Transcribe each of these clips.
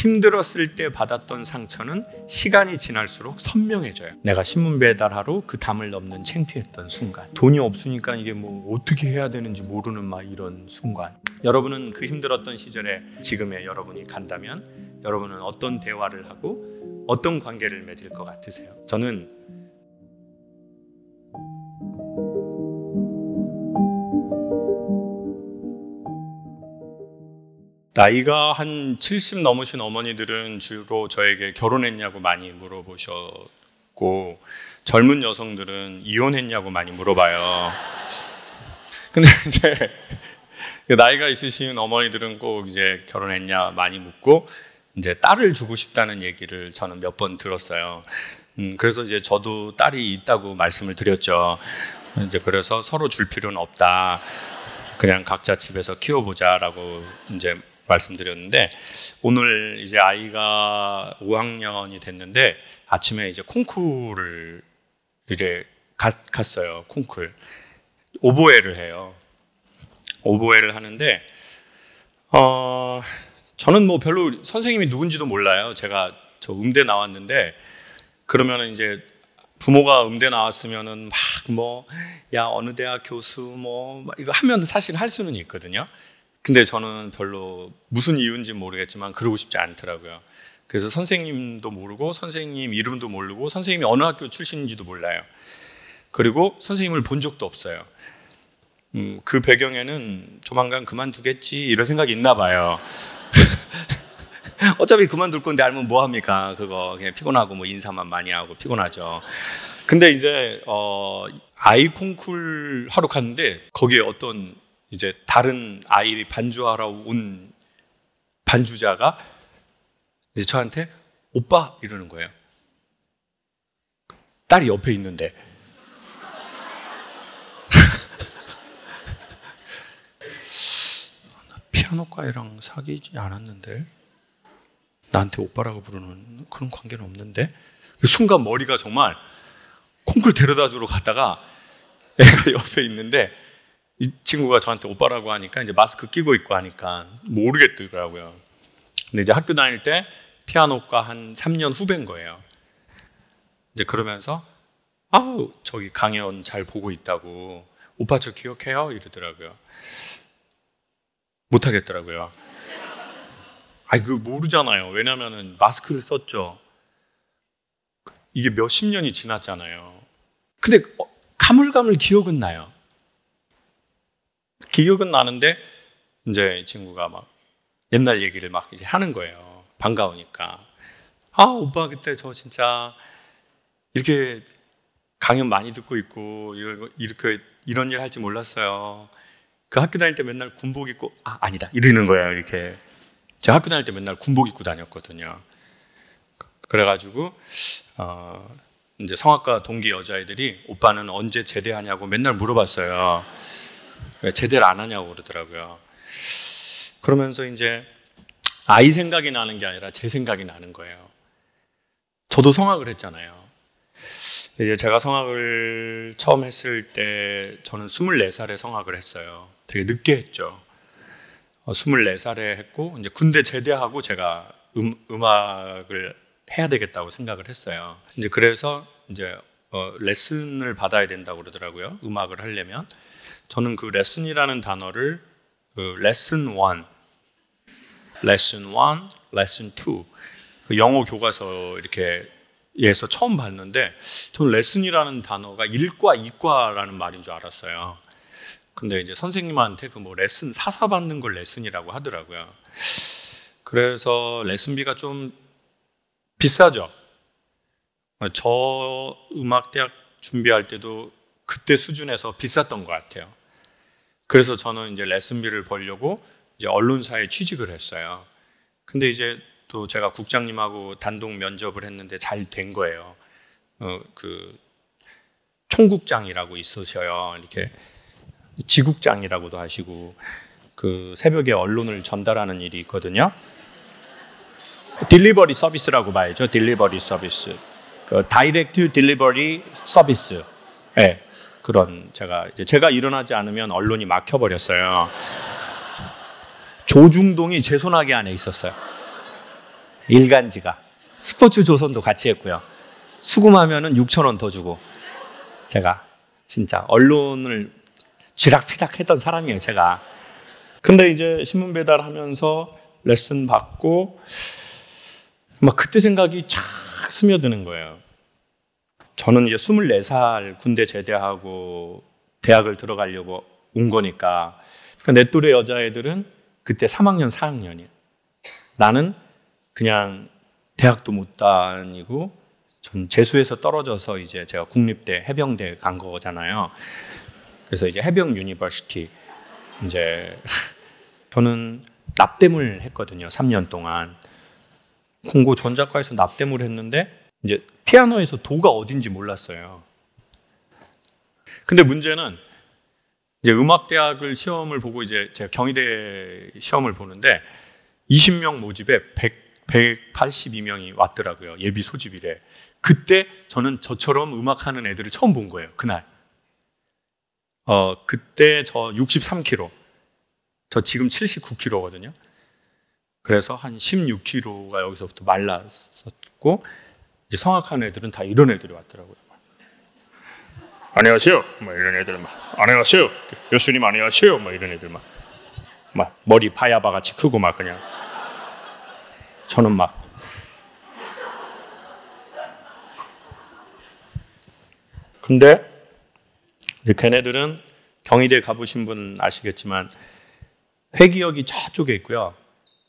힘들었을 때 받았던 상처는 시간이 지날수록 선명해져요. 내가 신문 배달하러 그 담을 넘는 창피했던 순간, 돈이 없으니까 이게 뭐 어떻게 해야 되는지 모르는 막 이런 순간. 여러분은 그 힘들었던 시절에 지금의 여러분이 간다면 여러분은 어떤 대화를 하고 어떤 관계를 맺을 것 같으세요? 저는 나이가 한 70 넘으신 어머니들은 주로 저에게 결혼했냐고 많이 물어보셨고, 젊은 여성들은 이혼했냐고 많이 물어봐요. 근데 이제 나이가 있으신 어머니들은 꼭 이제 결혼했냐 많이 묻고, 이제 딸을 주고 싶다는 얘기를 저는 몇 번 들었어요. 그래서 이제 저도 딸이 있다고 말씀을 드렸죠. 이제 그래서 서로 줄 필요는 없다. 그냥 각자 집에서 키워보자라고 이제 말씀드렸는데, 오늘 이제 아이가 5학년이 됐는데 아침에 이제 콩쿠르를 이제 갔어요. 콩쿠르 오보에를 해요. 오보에를 하는데 저는 뭐 별로 선생님이 누군지도 몰라요. 제가 저 음대 나왔는데, 그러면은 이제 부모가 음대 나왔으면은 막 뭐 야 어느 대학 교수 뭐 이거 하면 사실 할 수는 있거든요. 근데 저는 별로 무슨 이유인지 모르겠지만 그러고 싶지 않더라고요. 그래서 선생님도 모르고 선생님 이름도 모르고 선생님이 어느 학교 출신인지도 몰라요. 그리고 선생님을 본 적도 없어요. 그 배경에는 조만간 그만두겠지 이런 생각이 있나 봐요. 어차피 그만둘 건데 알면 뭐 합니까? 그거 그냥 피곤하고 뭐 인사만 많이 하고 피곤하죠. 근데 이제 아이 콩쿨 하러 갔는데 거기에 어떤 이제 다른 아이들이 반주하러 온 반주자가 이제 저한테 오빠 이러는 거예요. 딸이 옆에 있는데. 피아노과애랑 사귀지 않았는데 나한테 오빠라고 부르는 그런 관계는 없는데. 그 순간 머리가 정말 콩쿨 데려다 주러 갔다가 애가 옆에 있는데 이 친구가 저한테 오빠라고 하니까 이제 마스크 끼고 있고 하니까 모르겠더라고요. 근데 이제 학교 다닐 때 피아노과 한 3년 후배인 거예요. 이제 그러면서 저기 강연 잘 보고 있다고 오빠 저 기억해요? 이러더라고요. 못 하겠더라고요. 그거 모르잖아요. 왜냐면은 마스크를 썼죠. 이게 몇십 년이 지났잖아요. 근데 가물가물 기억은 나요. 기억은 나는데 이제 이 친구가 막 옛날 얘기를 막 이제 하는 거예요. 반가우니까. 오빠 그때 저 진짜 이렇게 강연 많이 듣고 있고 이렇게 이런 일 할지 몰랐어요. 그 학교 다닐 때 맨날 군복 입고 아니다 이러는 거예요. 이렇게 제가 학교 다닐 때 맨날 군복 입고 다녔거든요. 그래가지고 이제 성악과 동기 여자애들이 오빠는 언제 제대하냐고 맨날 물어봤어요. 왜 제대를 안 하냐고 그러더라고요. 그러면서 이제 아이 생각이 나는 게 아니라 제 생각이 나는 거예요. 저도 성악을 했잖아요. 이제 제가 성악을 처음 했을 때 저는 24살에 성악을 했어요. 되게 늦게 했죠. 24살에 했고 이제 군대 제대하고 제가 음악을 해야 되겠다고 생각을 했어요. 이제 그래서 이제 레슨을 받아야 된다고 그러더라고요. 음악을 하려면. 저는 그 레슨이라는 단어를 레슨 1, 레슨 1, 레슨 2 그 영어 교과서 이렇게 에서 처음 봤는데 저는 레슨이라는 단어가 일과 이과라는 말인 줄 알았어요. 근데 이제 선생님한테 그 뭐 레슨 사사 받는 걸 레슨이라고 하더라고요. 그래서 레슨비가 좀 비싸죠. 저 음악대학 준비할 때도 그때 수준에서 비쌌던 것 같아요. 그래서 저는 이제 레슨비를 벌려고 이제 언론사에 취직을 했어요. 근데 이제 또 제가 국장님하고 단독 면접을 했는데 잘 된 거예요. 그 총국장이라고 있으셔요. 이렇게 지국장이라고도 하시고 그 새벽에 언론을 전달하는 일이 있거든요. 딜리버리 서비스라고 봐야죠. 딜리버리 서비스. 그 다이렉트 딜리버리 서비스. 네, 그런 제가 일어나지 않으면 언론이 막혀버렸어요. 조중동이 제 손아귀 안에 있었어요. 일간지가. 스포츠 조선도 같이 했고요. 수금하면은 6,000원 더 주고. 제가 진짜 언론을 쥐락펴락 했던 사람이에요, 제가. 근데 이제 신문 배달하면서 레슨 받고 막 그때 생각이 쫙 스며드는 거예요. 저는 이제 24살 군대 제대하고 대학을 들어가려고 온 거니까 내 또래 여자애들은 그때 3학년, 4학년이에요. 나는 그냥 대학도 못 다니고 전 재수에서 떨어져서 이제 제가 국립대 해병대 간 거잖아요. 그래서 이제 해병 유니버시티 이제 저는 납땜을 했거든요. 3년 동안 공고 전작과에서 납땜을 했는데 이제 피아노에서 도가 어딘지 몰랐어요. 근데 문제는 이제 음악대학을 시험을 보고 이제 제가 경희대 시험을 보는데 20명 모집에 182명이 왔더라고요. 예비 소집이래. 그때 저는 저처럼 음악하는 애들을 처음 본 거예요. 그날. 그때 저 63kg. 저 지금 79kg거든요. 그래서 한 16kg가 여기서부터 말랐었고 이제 성악하는 애들은 다 이런 애들이 왔더라고요. 안녕하세요. 뭐 이런 애들 막 안녕하세요. 교수님 안녕하세요. 뭐 이런 애들 막 머리 바야바 같이 크고 막 그냥 저는 막 근데 이제 걔네들은 경희대 가보신 분 아시겠지만 회기역이 저쪽에 있고요.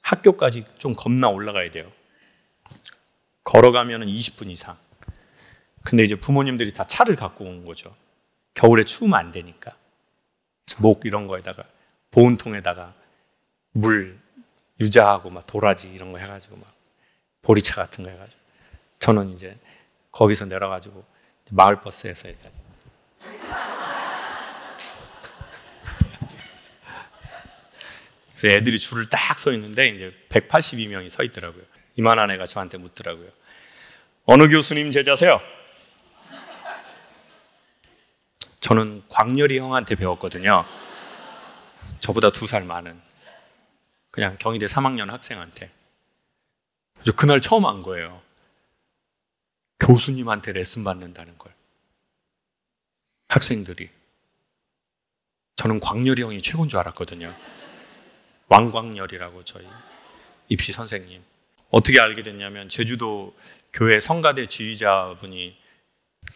학교까지 좀 겁나 올라가야 돼요. 걸어가면 20분 이상. 근데 이제 부모님들이 다 차를 갖고 온 거죠. 겨울에 추우면 안 되니까. 목 이런 거에다가 보온통에다가 물 유자하고 막 도라지 이런 거 해가지고 막 보리차 같은 거 해가지고 저는 이제 거기서 내려가지고 마을버스에서 이렇게 그래서 애들이 줄을 딱 서 있는데 이제 182명이 서 있더라고요. 이만한 애가 저한테 묻더라고요. 어느 교수님 제자세요? 저는 광렬이 형한테 배웠거든요. 저보다 2살 많은 그냥 경희대 3학년 학생한테. 그래서 그날 처음 안 거예요. 교수님한테 레슨 받는다는 걸. 학생들이. 저는 광렬이 형이 최고인 줄 알았거든요. 왕광렬이라고 저희 입시 선생님. 어떻게 알게 됐냐면 제주도 교회 성가대 지휘자분이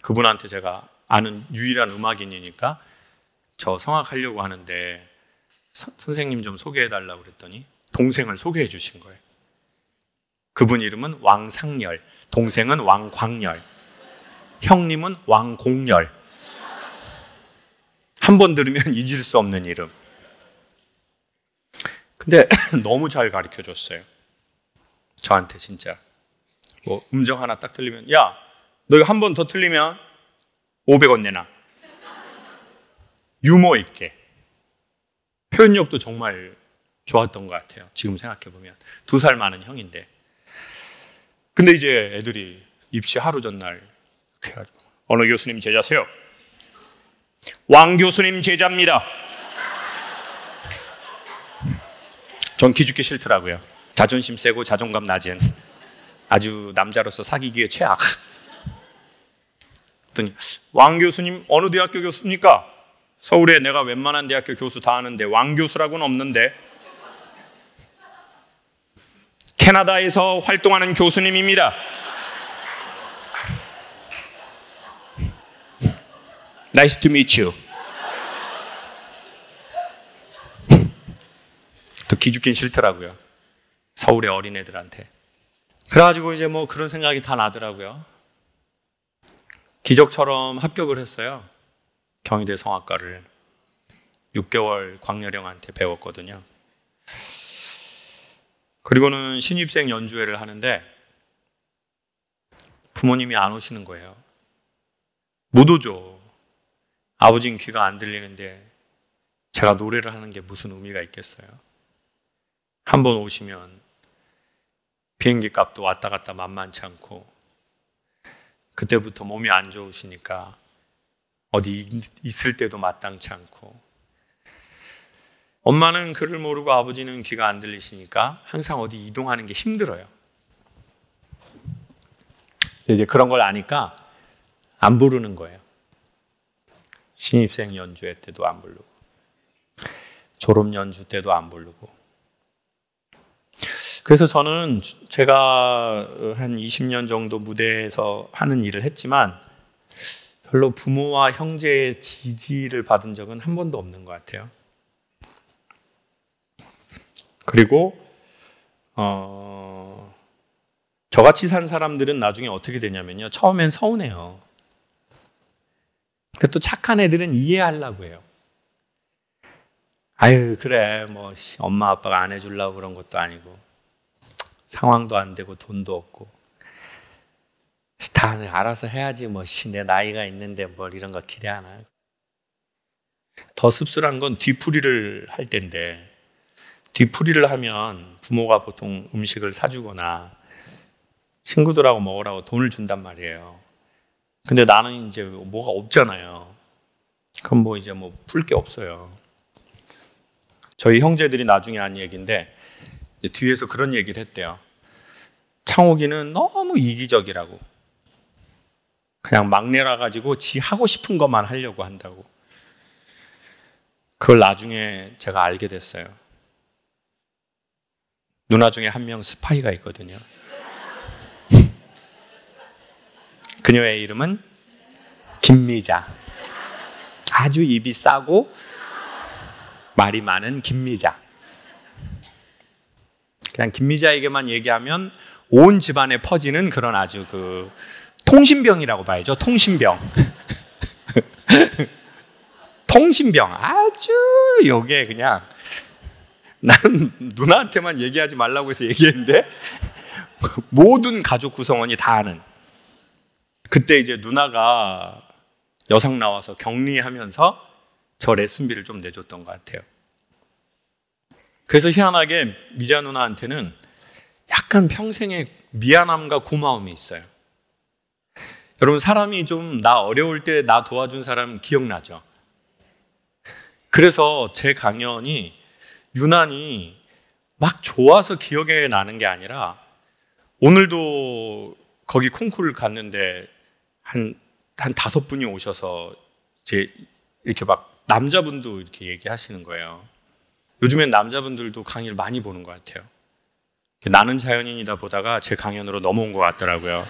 그분한테 제가 아는 유일한 음악인이니까 저 성악하려고 하는데 선생님 좀 소개해달라고 그랬더니 동생을 소개해 주신 거예요. 그분 이름은 왕상열, 동생은 왕광열, 형님은 왕공열. 한 번 들으면 잊을 수 없는 이름. 근데 너무 잘 가르쳐 줬어요. 저한테 진짜. 뭐 음정 하나 딱 틀리면 야, 너 이거 한 번 더 틀리면 500원 내놔. 유머 있게. 표현력도 정말 좋았던 것 같아요. 지금 생각해보면. 2살 많은 형인데. 근데 이제 애들이 입시 하루 전날 이렇게 해가지고 어느 교수님 제자세요? 왕 교수님 제자입니다. 전 기죽기 싫더라고요. 자존심 세고 자존감 낮은 아주 남자로서 사귀기에 최악. 그랬더니 왕 교수님 어느 대학교 교수입니까? 서울에 내가 웬만한 대학교 교수 다 아는데 왕 교수라고는 없는데. 캐나다에서 활동하는 교수님입니다. Nice to meet you. 또 기죽긴 싫더라고요. 서울의 어린애들한테. 그래가지고 이제 뭐 그런 생각이 다 나더라고요. 기적처럼 합격을 했어요. 경희대 성악과를 6개월 광렬형한테 배웠거든요. 그리고는 신입생 연주회를 하는데 부모님이 안 오시는 거예요. 못 오죠. 아버지는 귀가 안 들리는데 제가 노래를 하는 게 무슨 의미가 있겠어요. 한번 오시면 비행기 값도 왔다 갔다 만만치 않고 그때부터 몸이 안 좋으시니까 어디 있을 때도 마땅치 않고 엄마는 글을 모르고 아버지는 귀가 안 들리시니까 항상 어디 이동하는 게 힘들어요. 이제 그런 걸 아니까 안 부르는 거예요. 신입생 연주회 때도 안 부르고, 졸업 연주 때도 안 부르고. 그래서 저는 제가 한 20년 정도 무대에서 하는 일을 했지만 별로 부모와 형제의 지지를 받은 적은 한 번도 없는 것 같아요. 그리고 저같이 산 사람들은 나중에 어떻게 되냐면요, 처음엔 서운해요. 근데 또 착한 애들은 이해하려고 해요. 아유, 그래, 뭐 엄마 아빠가 안 해주려고 그런 것도 아니고 상황도 안 되고 돈도 없고 다 알아서 해야지, 뭐 내 나이가 있는데 뭘 이런 거 기대하나. 더 씁쓸한 건 뒤풀이를 할 때인데, 뒤풀이를 하면 부모가 보통 음식을 사주거나 친구들하고 먹으라고 돈을 준단 말이에요. 근데 나는 이제 뭐가 없잖아요. 그럼 뭐 이제 뭐 풀 게 없어요. 저희 형제들이 나중에 한 얘기인데 뒤에서 그런 얘기를 했대요. 창옥이는 너무 이기적이라고. 그냥 막내라 가지고 지 하고 싶은 것만 하려고 한다고. 그걸 나중에 제가 알게 됐어요. 누나 중에 한 명 스파이가 있거든요. 그녀의 이름은 김미자. 아주 입이 싸고 말이 많은 김미자. 그냥 김미자에게만 얘기하면 온 집안에 퍼지는 그런 아주 그 통신병이라고 봐야죠. 통신병. 통신병. 아주 요게 그냥 나는 누나한테만 얘기하지 말라고 해서 얘기했는데 모든 가족 구성원이 다 아는. 그때 이제 누나가 여상 나와서 격리하면서 저 레슨비를 좀 내줬던 것 같아요. 그래서 희한하게 미자 누나한테는 약간 평생의 미안함과 고마움이 있어요. 여러분, 사람이 좀 나 어려울 때 나 도와준 사람 기억나죠? 그래서 제 강연이 유난히 막 좋아서 기억에 나는 게 아니라, 오늘도 거기 콩쿠르를 갔는데 한 5분이 오셔서 이제 이렇게 막 남자분도 이렇게 얘기하시는 거예요. 요즘엔 남자분들도 강의를 많이 보는 것 같아요. 나는 자연인이다 보다가 제 강연으로 넘어온 것 같더라고요.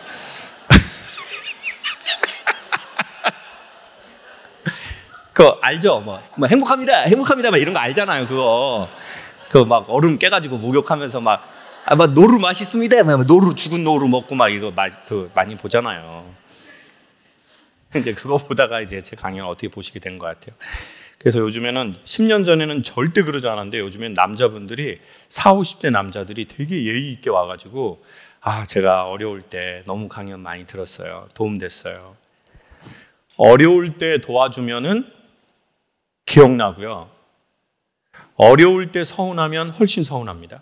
그거 알죠? 뭐 행복합니다, 막 이런 거 알잖아요. 그거 막 얼음 깨가지고 목욕하면서 막 노루 맛있습니다, 노루, 죽은 노루 먹고 막 이거 많이 보잖아요. 이제 그거 보다가 이제 제 강연 어떻게 보시게 된 것 같아요. 그래서 요즘에는 10년 전에는 절대 그러지 않았는데 요즘엔 남자분들이 40, 50대 남자들이 되게 예의 있게 와가지고 제가 어려울 때 너무 강연 많이 들었어요. 도움됐어요. 어려울 때 도와주면은 기억나고요. 어려울 때 서운하면 훨씬 서운합니다.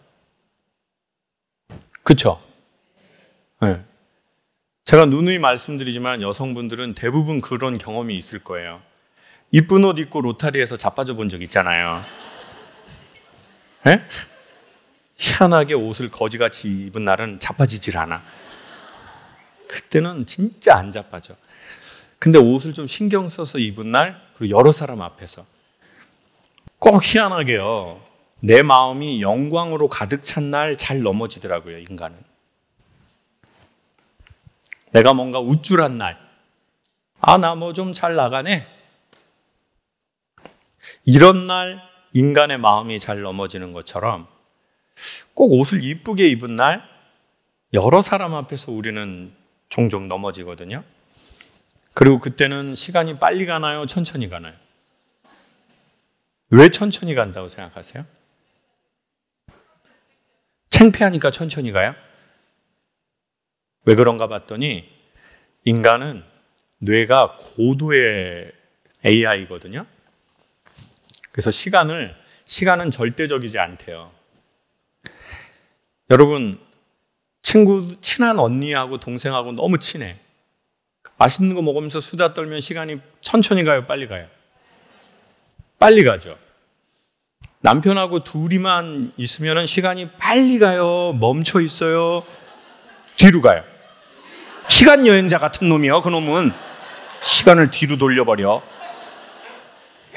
그렇죠? 네. 제가 누누이 말씀드리지만 여성분들은 대부분 그런 경험이 있을 거예요. 이쁜 옷 입고 로타리에서 자빠져 본 적 있잖아요. 네? 희한하게 옷을 거지같이 입은 날은 자빠지질 않아. 그때는 진짜 안 자빠져. 근데 옷을 좀 신경 써서 입은 날, 그리고 여러 사람 앞에서 꼭 희한하게요, 내 마음이 영광으로 가득 찬 날 잘 넘어지더라고요, 인간은. 내가 뭔가 우쭐한 날, 나 뭐 좀 잘 나가네, 이런 날 인간의 마음이 잘 넘어지는 것처럼 꼭 옷을 이쁘게 입은 날 여러 사람 앞에서 우리는 종종 넘어지거든요. 그리고 그때는 시간이 빨리 가나요? 천천히 가나요? 왜 천천히 간다고 생각하세요? 창피하니까 천천히 가요? 왜 그런가 봤더니 인간은 뇌가 고도의 AI거든요. 그래서 시간은 절대적이지 않대요. 여러분, 친한 언니하고 동생하고 너무 친해. 맛있는 거 먹으면서 수다 떨면 시간이 천천히 가요, 빨리 가요? 빨리 가죠. 남편하고 둘이만 있으면 시간이 빨리 가요, 멈춰 있어요, 뒤로 가요? 시간 여행자 같은 놈이요. 그놈은 시간을 뒤로 돌려버려.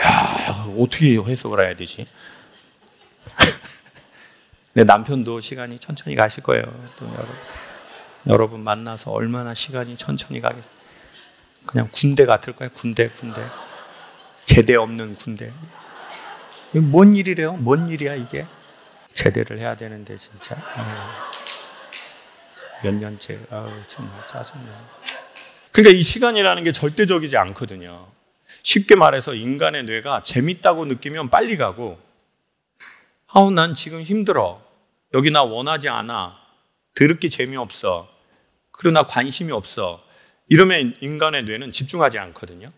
야, 어떻게 해석을 해야 되지? 내 남편도 시간이 천천히 가실 거예요. 또 여러분 만나서 얼마나 시간이 천천히 가겠어요. 그냥 군대 같을 거예요. 군대. 제대 없는 군대. 이게 뭔 일이래요? 뭔 일이야 이게? 제대를 해야 되는데 진짜. 몇 년째. 정말 짜증나. 그러니까 이 시간이라는 게 절대적이지 않거든요. 쉽게 말해서 인간의 뇌가 재밌다고 느끼면 빨리 가고, 난 지금 힘들어. 여기 나 원하지 않아. 더럽게 재미없어. 그리고 나 관심이 없어. 이러면 인간의 뇌는 집중하지 않거든요.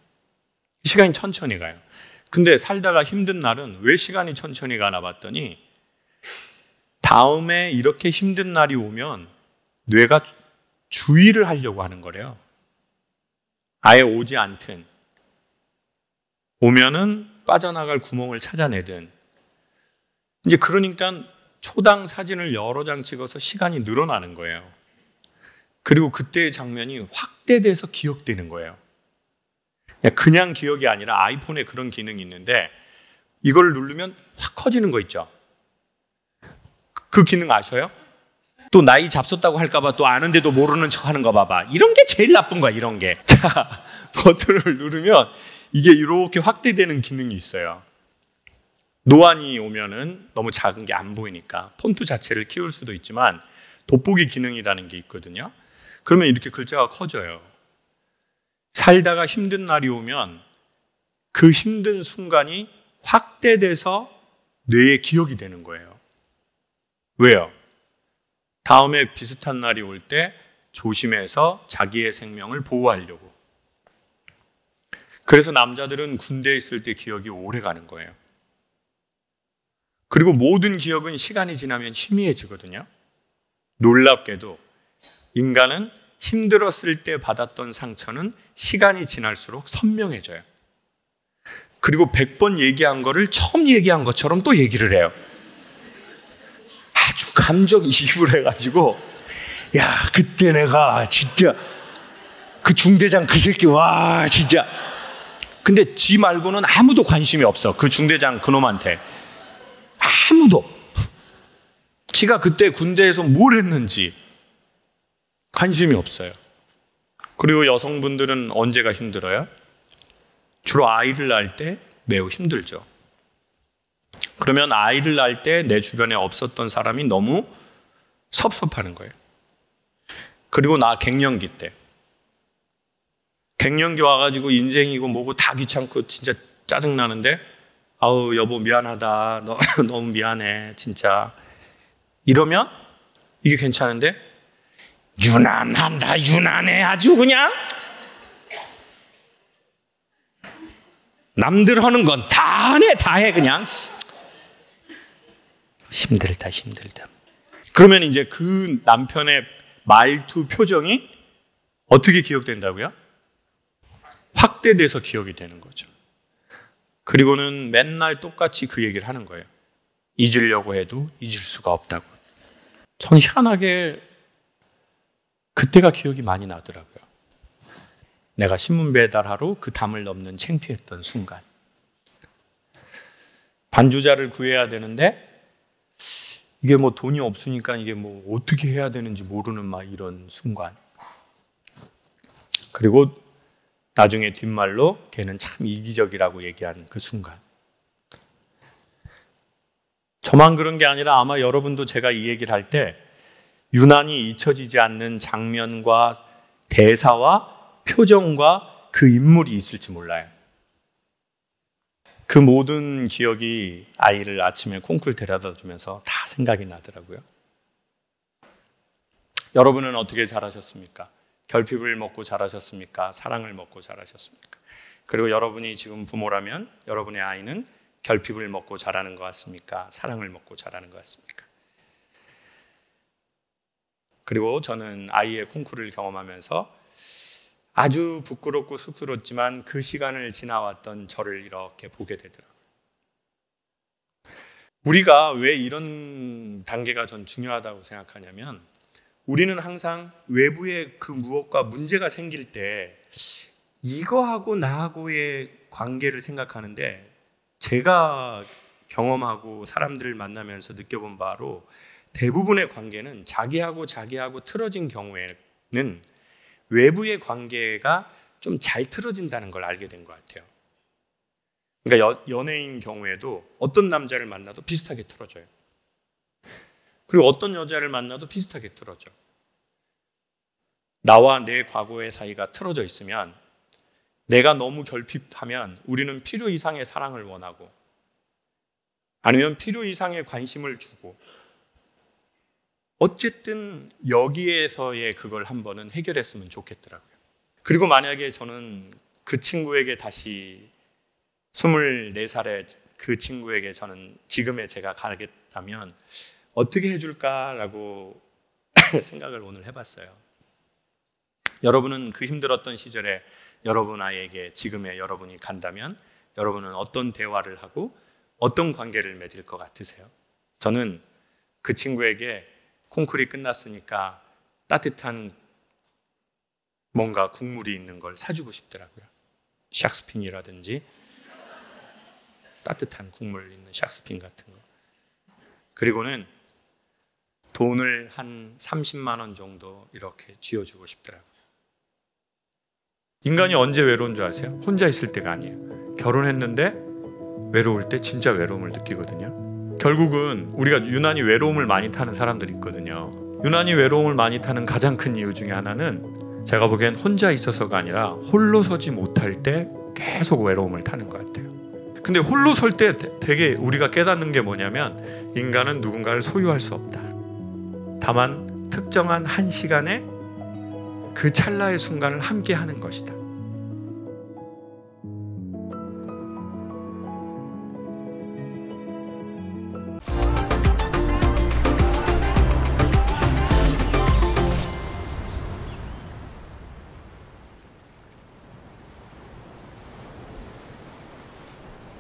시간이 천천히 가요. 근데 살다가 힘든 날은 왜 시간이 천천히 가나 봤더니, 다음에 이렇게 힘든 날이 오면 뇌가 주의를 하려고 하는 거래요. 아예 오지 않든, 오면은 빠져나갈 구멍을 찾아내든. 이제 그러니까 초당 사진을 여러 장 찍어서 시간이 늘어나는 거예요. 그리고 그때의 장면이 확대돼서 기억되는 거예요. 그냥 기억이 아니라 아이폰에 그런 기능이 있는데, 이걸 누르면 확 커지는 거 있죠. 그 기능 아셔요? 또 나이 잡섰다고 할까봐 또 아는데도 모르는 척 하는 거 봐봐. 이런 게 제일 나쁜 거야, 이런 게. 자, 버튼을 누르면 이게 이렇게 확대되는 기능이 있어요. 노안이 오면은 너무 작은 게 안 보이니까 폰트 자체를 키울 수도 있지만 돋보기 기능이라는 게 있거든요. 그러면 이렇게 글자가 커져요. 살다가 힘든 날이 오면 그 힘든 순간이 확대돼서 뇌에 기억이 되는 거예요. 왜요? 다음에 비슷한 날이 올 때 조심해서 자기의 생명을 보호하려고. 그래서 남자들은 군대에 있을 때 기억이 오래 가는 거예요. 그리고 모든 기억은 시간이 지나면 희미해지거든요. 놀랍게도 인간은 힘들었을 때 받았던 상처는 시간이 지날수록 선명해져요. 그리고 100번 얘기한 거를 처음 얘기한 것처럼 또 얘기를 해요. 아주 감정이입을 해가지고, 야, 그때 내가 진짜 그 중대장 그 새끼, 와, 진짜. 근데 지 말고는 아무도 관심이 없어. 그 중대장 그놈한테. 아무도. 지가 그때 군대에서 뭘 했는지 관심이 없어요. 그리고 여성분들은 언제가 힘들어요? 주로 아이를 낳을 때 매우 힘들죠. 그러면 아이를 낳을 때 내 주변에 없었던 사람이 너무 섭섭하는 거예요. 그리고 나 갱년기 때. 갱년기 와가지고 인생이고 뭐고 다 귀찮고 진짜 짜증나는데, 아우 여보 미안하다. 너무 미안해 진짜. 이러면 이게 괜찮은데, 유난한다 유난해 아주 그냥. 남들 하는 건 다 해 그냥. 힘들다. 그러면 이제 그 남편의 말투 표정이 어떻게 기억된다고요? 확대돼서 기억이 되는 거죠. 그리고는 맨날 똑같이 그 얘기를 하는 거예요. 잊으려고 해도 잊을 수가 없다고. 전 희한하게 그때가 기억이 많이 나더라고요. 내가 신문 배달하러 그 담을 넘는 창피했던 순간. 반주자를 구해야 되는데 이게 뭐 돈이 없으니까 이게 뭐 어떻게 해야 되는지 모르는 막 이런 순간. 그리고 나중에 뒷말로 걔는 참 이기적이라고 얘기한 그 순간. 저만 그런 게 아니라 아마 여러분도 제가 이 얘기를 할 때 유난히 잊혀지지 않는 장면과 대사와 표정과 그 인물이 있을지 몰라요. 그 모든 기억이 아이를 아침에 콩쿨 데려다 주면서 다 생각이 나더라고요. 여러분은 어떻게 자라셨습니까? 결핍을 먹고 자라셨습니까? 사랑을 먹고 자라셨습니까? 그리고 여러분이 지금 부모라면 여러분의 아이는 결핍을 먹고 자라는 것 같습니까? 사랑을 먹고 자라는 것 같습니까? 그리고 저는 아이의 콩쿨을 경험하면서 아주 부끄럽고 쑥스럽지만 그 시간을 지나왔던 저를 이렇게 보게 되더라고요. 우리가 왜 이런 단계가 전 중요하다고 생각하냐면, 우리는 항상 외부의 그 무엇과 문제가 생길 때 이거하고 나하고의 관계를 생각하는데, 제가 경험하고 사람들을 만나면서 느껴본 바로 대부분의 관계는 자기하고 틀어진 경우에는 외부의 관계가 좀 잘 틀어진다는 걸 알게 된 것 같아요. 그러니까 연예인 경우에도 어떤 남자를 만나도 비슷하게 틀어져요. 그리고 어떤 여자를 만나도 비슷하게 틀어져. 나와 내 과거의 사이가 틀어져 있으면, 내가 너무 결핍하면 우리는 필요 이상의 사랑을 원하고, 아니면 필요 이상의 관심을 주고, 어쨌든 여기에서의 그걸 한 번은 해결했으면 좋겠더라고요. 그리고 만약에 저는 그 친구에게 다시 24살의 그 친구에게 저는 지금의 제가 가겠다면 어떻게 해줄까라고 생각을 오늘 해봤어요. 여러분은 그 힘들었던 시절에 여러분 아이에게 지금의 여러분이 간다면 여러분은 어떤 대화를 하고 어떤 관계를 맺을 것 같으세요? 저는 그 친구에게 콩쿨이 끝났으니까 따뜻한 뭔가 국물이 있는 걸 사주고 싶더라고요. 샥스핀이라든지 따뜻한 국물 있는 샥스핀 같은 거. 그리고는 돈을 한 30만 원 정도 이렇게 쥐어주고 싶더라고요. 인간이 언제 외로운 줄 아세요? 혼자 있을 때가 아니에요. 결혼했는데 외로울 때 진짜 외로움을 느끼거든요. 결국은 우리가 유난히 외로움을 많이 타는 사람들이 있거든요. 유난히 외로움을 많이 타는 가장 큰 이유 중에 하나는 제가 보기엔 혼자 있어서가 아니라 홀로 서지 못할 때 계속 외로움을 타는 것 같아요. 근데 홀로 설 때 되게 우리가 깨닫는 게 뭐냐면, 인간은 누군가를 소유할 수 없다. 다만 특정한 한 시간에 그 찰나의 순간을 함께 하는 것이다.